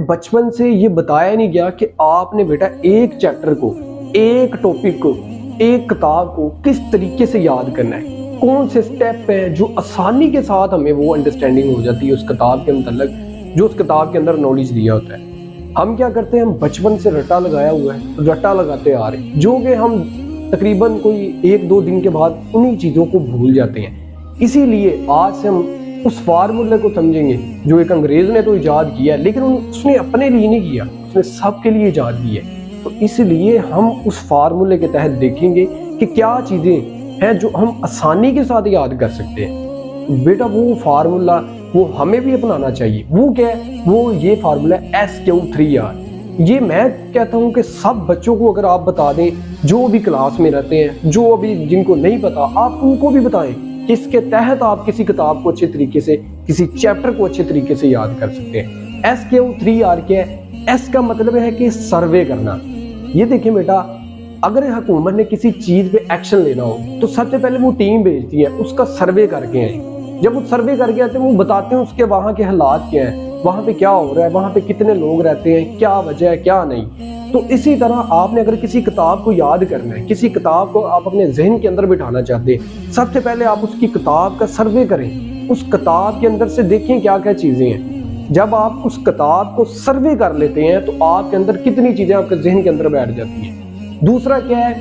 बचपन से ये बताया नहीं गया कि आपने बेटा एक चैप्टर को, एक टॉपिक को, एक किताब को किस तरीके से याद करना है, कौन से स्टेप है जो आसानी के साथ हमें वो अंडरस्टैंडिंग हो जाती है उस किताब के मतलब जो उस किताब के अंदर नॉलेज दिया होता है। हम क्या करते हैं, हम बचपन से रट्टा लगाया हुआ है, रट्टा लगाते आ रहे हैं, जो कि हम तकरीबन कोई 1-2 दिन के बाद उन्हीं चीज़ों को भूल जाते हैं। इसीलिए आज से हम उस फार्मूले को समझेंगे जो एक अंग्रेज ने तो इजाद किया है, लेकिन उसने अपने लिए नहीं किया, उसने सबके लिए इजाद की है। तो इसलिए हम उस फार्मूले के तहत देखेंगे कि क्या चीज़ें हैं जो हम आसानी के साथ याद कर सकते हैं। बेटा वो फार्मूला वो हमें भी अपनाना चाहिए। वो क्या है? वो ये फार्मूला SQ3R। ये मैं कहता हूँ कि सब बच्चों को अगर आप बता दें, जो भी क्लास में रहते हैं, जो अभी जिनको नहीं पता, आप उनको भी बताएं कि इसके तहत आप किसी किताब को अच्छे तरीके से, किसी चैप्टर को अच्छे तरीके से याद कर सकते हैं। SQ3R क्या है? S का मतलब है कि सर्वे करना। ये देखिए बेटा, अगर हुकूमत ने किसी चीज पे एक्शन लेना हो तो सबसे पहले वो टीम भेजती है, उसका सर्वे करके आए। जब वो सर्वे करके आते हैं, वो बताते हैं उसके वहाँ के हालात क्या है, वहाँ पे क्या हो रहा है, वहाँ पे कितने लोग रहते हैं, क्या वजह है, क्या नहीं। तो इसी तरह आपने अगर किसी किताब को याद करना है, किसी किताब को आप अपने जहन के अंदर बिठाना चाहते हैं, सबसे पहले आप उसकी किताब का सर्वे करें, उस किताब के अंदर से देखें क्या क्या चीज़ें हैं। जब आप उस किताब को सर्वे कर लेते हैं तो आपके अंदर कितनी चीज़ें आपके जहन के अंदर बैठ जाती हैं। दूसरा क्या है?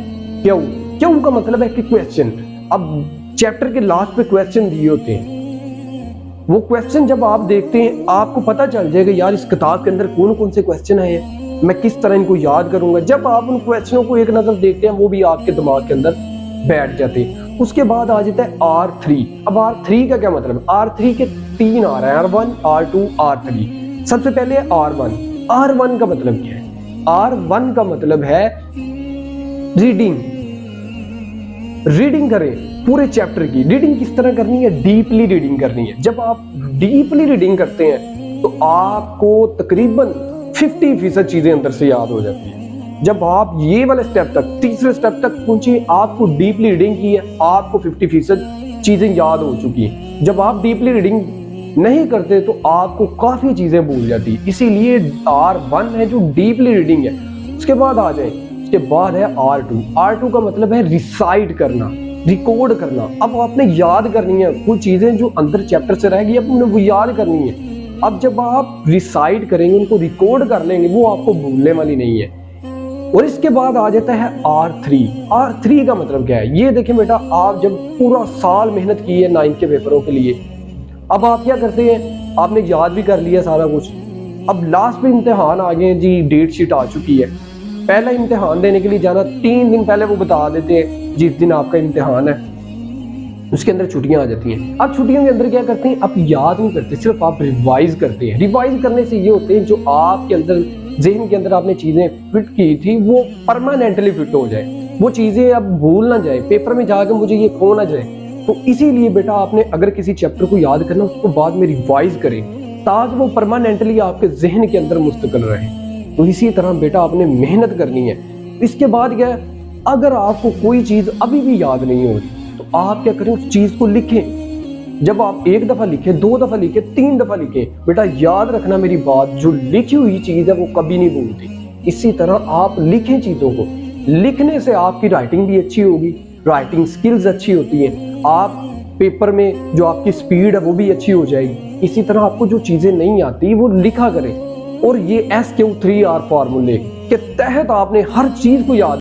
क्यों। क्यों का मतलब है कि क्वेश्चन। अब चैप्टर के लास्ट पे क्वेश्चन दिए होते हैं, वो क्वेश्चन जब आप देखते हैं आपको पता चल जाएगा यार इस किताब के अंदर कौन कौन से क्वेश्चन हैं, मैं किस तरह इनको याद करूंगा। जब आप उन क्वेश्चनों को एक नजर देखते हैं, वो भी आपके दिमाग के अंदर बैठ जाते हैं। उसके बाद आ जाता है R3। अब R3 का क्या मतलब? R3 के 3 आ रहे हैं, R1, R2, R3। सबसे पहले R1। R1 का मतलब क्या है? R1 का मतलब है रीडिंग। रीडिंग करें पूरे चैप्टर की। रीडिंग किस तरह करनी है? डीपली रीडिंग करनी है। जब आप डीपली रीडिंग करते हैं तो आपको तकरीबन 50% चीजें अंदर से याद हो जाती है। जब आप ये वाले स्टेप तक, तीसरे स्टेप तक पहुंचे, आपको डीपली रीडिंग की है, आपको 50% चीजें याद हो चुकी है। जब आप डीपली रीडिंग नहीं करते तो आपको काफी चीजें भूल जाती है। इसीलिए R1 है जो डीपली रीडिंग है। उसके बाद आ जाए, उसके बाद है R2। R2 का मतलब है रिसाइट करना, रिकॉर्ड करना। अब आपने याद करनी है कुछ चीजें जो अंदर चैप्टर से रह गई, अब आपने वो याद करनी है। अब जब आप रिसाइट करेंगे, उनको रिकॉर्ड कर लेंगे, वो आपको भूलने वाली नहीं है। और इसके बाद आ जाता है R3। R3 का मतलब क्या है? ये देखें बेटा, आप जब पूरा साल मेहनत की है 9th के पेपरों के लिए, अब आप क्या करते हैं, आपने याद भी कर लिया सारा कुछ, अब लास्ट में इम्तिहान आ गए जी, डेट शीट आ चुकी है। पहला इम्तिहान देने के लिए जाना, 3 दिन पहले वो बता देते हैं जिस दिन आपका इम्तिहान है, उसके अंदर छुट्टियां आ जाती हैं। अब छुट्टियों के अंदर क्या करते हैं, आप याद नहीं करते, सिर्फ आप रिवाइज करते हैं। रिवाइज करने से ये होते हैं जो आपके अंदर जहन के अंदर आपने चीजें फिट की थी वो परमानेंटली फिट हो जाए, वो चीजें अब भूल ना जाए, पेपर में जाकर मुझे ये खो ना जाए। तो इसीलिए बेटा आपने अगर किसी चैप्टर को याद करना, उसको बाद में रिवाइज करें ताकि वो परमानेंटली आपके जहन के अंदर मुस्तकिल रहे। तो इसी तरह बेटा आपने मेहनत करनी है। इसके बाद क्या है, अगर आपको कोई चीज अभी भी याद नहीं हो रही तो आप क्या करें, उस चीज को लिखें। जब आप 1 दफा लिखें, 2 दफा लिखें, 3 दफा लिखें, बेटा याद रखना मेरी बात, जो लिखी हुई चीज है वो कभी नहीं भूलती। इसी तरह आप लिखें चीजों को। लिखने से आपकी राइटिंग भी अच्छी होगी, राइटिंग स्किल्स अच्छी होती हैं, आप पेपर में जो आपकी स्पीड है वो भी अच्छी हो जाएगी। इसी तरह आपको जो चीजें नहीं आती वो लिखा करें। और ये SQ3R फार्मूले के तहत आपने हर चीज को याद